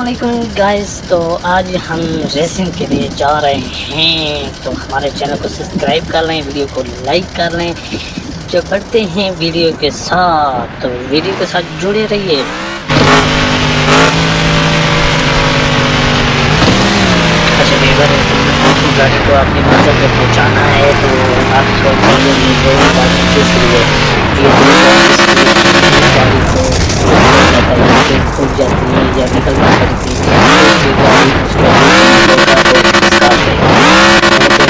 अस्सलामुअलैकुम गाइस। तो आज हम रेसिंग के लिए जा रहे हैं, तो हमारे चैनल को सब्सक्राइब कर लें, वीडियो को लाइक कर लें। जो बढ़ते हैं वीडियो के साथ, तो वीडियो के साथ जुड़े रहिए। अच्छा ड्राइवर, आपकी गाड़ी को अपनी मंजिल पे पहुंचाना है, तो आप सोचेंगे ये दो गाड़ी किस लिए, ये दो गाड़ी इसलिए कि गाड़ी को जाता है, ब्रेक फूट जाती है या निकलना पड़ती है, दूसरी गाड़ी उसका देखना होगा तो उसका साथ देगा। ओके।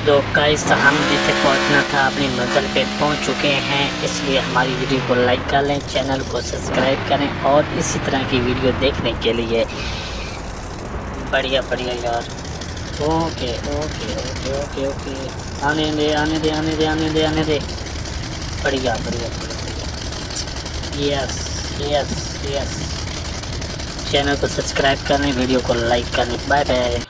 तो गाइस हम जिसे पहुंचना था अपनी मंजिल पे पहुंच चुके हैं, इसलिए हमारी वीडियो को लाइक कर लें, चैनल को सब्सक्राइब करें और इसी तरह की वीडियो देखने के लिए बढ़िया बढ़िया यार। Okay okay okay okay okay, आने दे आने दे आने दे आने दे आने दे, बढ़िया बढ़िया बढ़िया, यस यस यस। चैनल को सब्सक्राइब करें, वीडियो को लाइक करें। Bye bye.